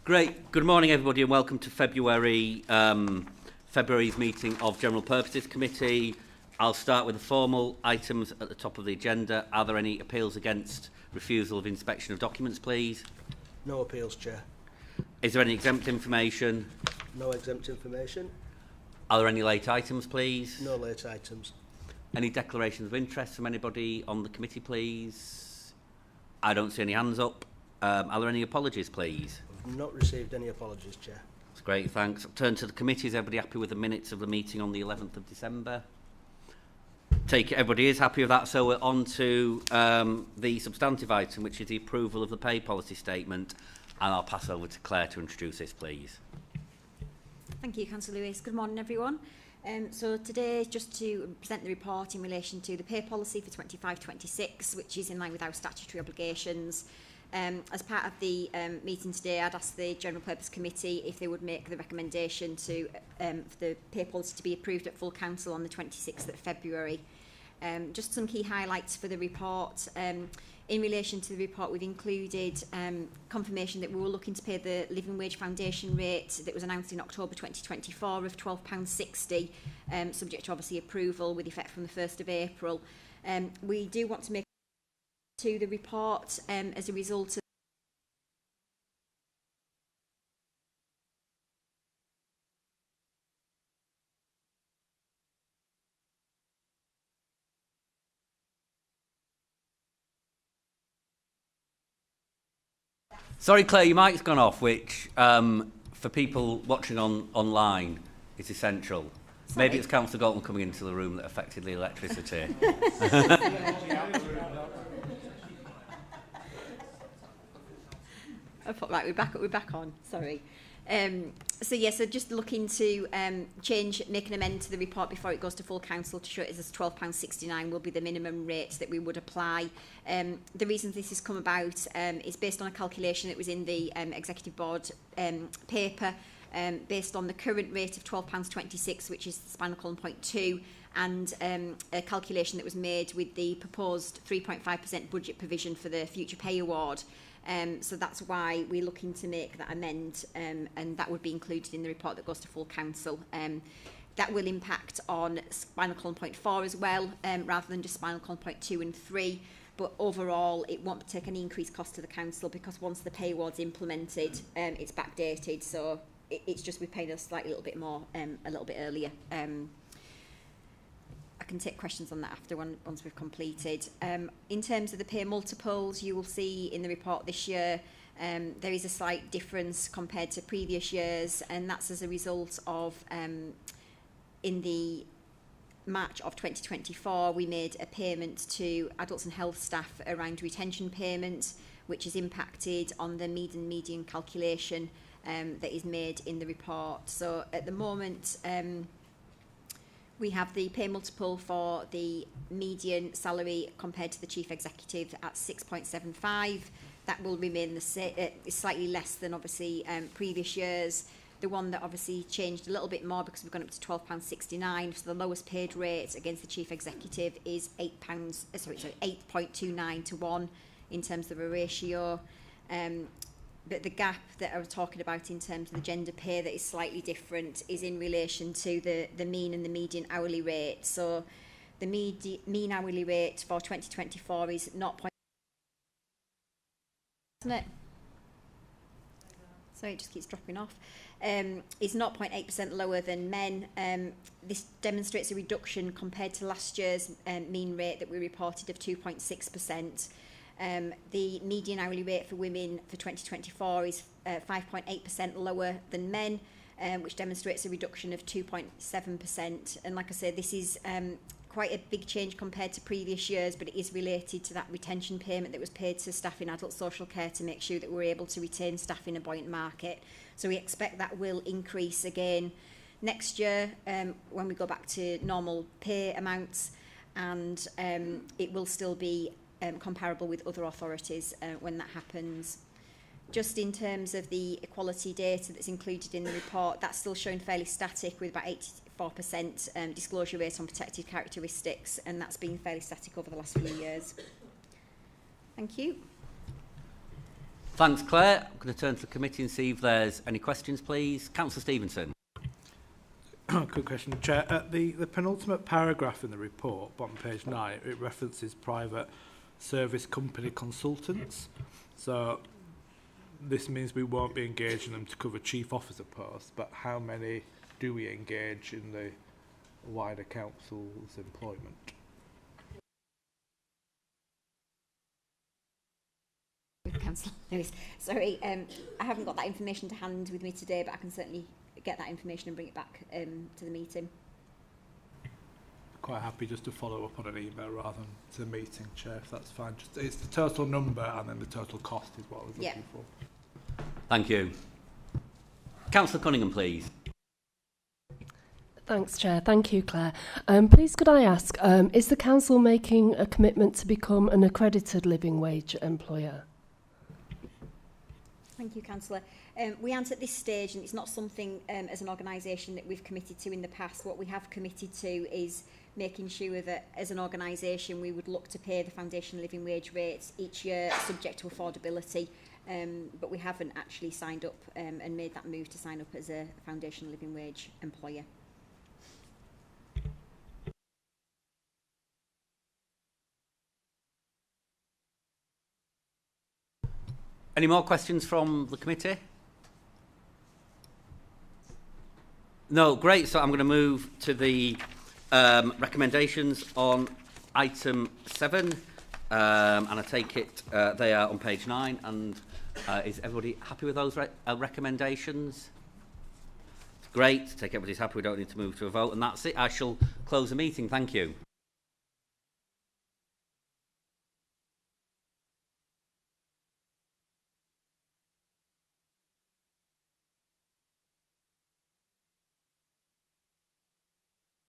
Great. Good morning, everybody, and welcome to February's meeting of General Purposes Committee. I'll start with the formal items at the top of the agenda. Are there any appeals against refusal of inspection of documents, please? No appeals, Chair. Is there any exempt information? No exempt information. Are there any late items, please? No late items. Any declarations of interest from anybody on the committee, please? I don't see any hands up. Are there any apologies, please? I've not received any apologies, Chair. That's great, thanks. Turn to the committee. Is everybody happy with the minutes of the meeting on the 11th of December? Take it everybody is happy with that, so we're on to the substantive item, which is the approval of the pay policy statement, and I'll pass over to Claire to introduce this, please. Thank you, Councillor Lewis. Good morning, everyone. So today, just to present the report in relation to the pay policy for 25-26, which is in line with our statutory obligations. As part of the meeting today, I'd ask the General Purpose Committee if they would make the recommendation to for the pay policy to be approved at full council on the 26th of February. Just some key highlights for the report. In relation to the report, we've included confirmation that we were looking to pay the Living Wage Foundation rate that was announced in October 2024 of £12.60, subject to obviously approval with effect from the 1st of April. We do want to make to the report as a result of Sorry, Claire, your mic's gone off, which for people watching online is essential. Sorry. Maybe it's Councillor Galton coming into the room that affected the electricity. Right, we're back on. Sorry. So just looking to make an amendment to the report before it goes to full council to show it as £12.69 will be the minimum rate that we would apply. The reason this has come about is based on a calculation that was in the Executive Board paper, based on the current rate of £12.26, which is the spinal column 0.2, and a calculation that was made with the proposed 3.5% budget provision for the future pay award. So that's why we're looking to make that amend, and that would be included in the report that goes to full council. That will impact on spinal column 0.4 as well, rather than just spinal column 0.2 and 3. But overall, it won't take any increased cost to the council because once the pay award's implemented, it's backdated. So it's just we're paying us a little bit more, a little bit earlier. I can take questions on that after once we've completed. In terms of the pay multiples, you will see in the report this year there is a slight difference compared to previous years, and that's as a result of in the March of 2024 we made a payment to adults and health staff around retention payment, which is impacted on the median calculation that is made in the report. So at the moment we have the pay multiple for the median salary compared to the chief executive at 6.75. That will remain the same, slightly less than obviously previous years. The one that obviously changed a little bit more because we've gone up to £12.69. So the lowest paid rate against the chief executive is £8.29 to 1 in terms of a ratio. But the gap that I was talking about in terms of the gender pay that is slightly different is in relation to the mean and the median hourly rate. So the mean hourly rate for 2024 is 0. Isn't it? Sorry, it just keeps dropping off. Is 0.8% lower than men. This demonstrates a reduction compared to last year's mean rate that we reported of 2.6%. The median hourly rate for women for 2024 is 5.8% lower than men, which demonstrates a reduction of 2.7%. And like I said, this is quite a big change compared to previous years, but it is related to that retention payment that was paid to staff in adult social care to make sure that we're able to retain staff in a buoyant market. So we expect that will increase again next year when we go back to normal pay amounts, and it will still be comparable with other authorities when that happens. Just in terms of the equality data that's included in the report, that's still shown fairly static with about 84% disclosure rate on protected characteristics, and that's been fairly static over the last few years. Thank you. Thanks, Claire. I'm going to turn to the committee and see if there's any questions, please. Councillor Stevenson. Good question, Chair. The penultimate paragraph in the report, bottom page 9, it references private service company consultants. So this means we won't be engaging them to cover chief officer posts, but how many do we engage in the wider council's employment? Councillor Lewis. Sorry, I haven't got that information to hand with me today, but I can certainly get that information and bring it back to the meeting. Quite happy just to follow up on an email rather than to the meeting, Chair, if that's fine. Just, it's the total number and then the total cost is what I was looking for. Thank you. Councillor Cunningham, please. Thanks, Chair. Thank you, Claire. Please could I ask, is the council making a commitment to become an accredited living wage employer? Thank you, Councillor. We aren't at this stage, and it's not something as an organisation that we've committed to in the past. What we have committed to is making sure that as an organisation we would look to pay the foundation living wage rates each year subject to affordability, but we haven't actually signed up and made that move to sign up as a foundation living wage employer. Any more questions from the committee? No, great. So I'm going to move to the recommendations on item 7. And I take it they are on page 9. And is everybody happy with those recommendations? Great. Take everybody's happy. We don't need to move to a vote. And that's it. I shall close the meeting. Thank you.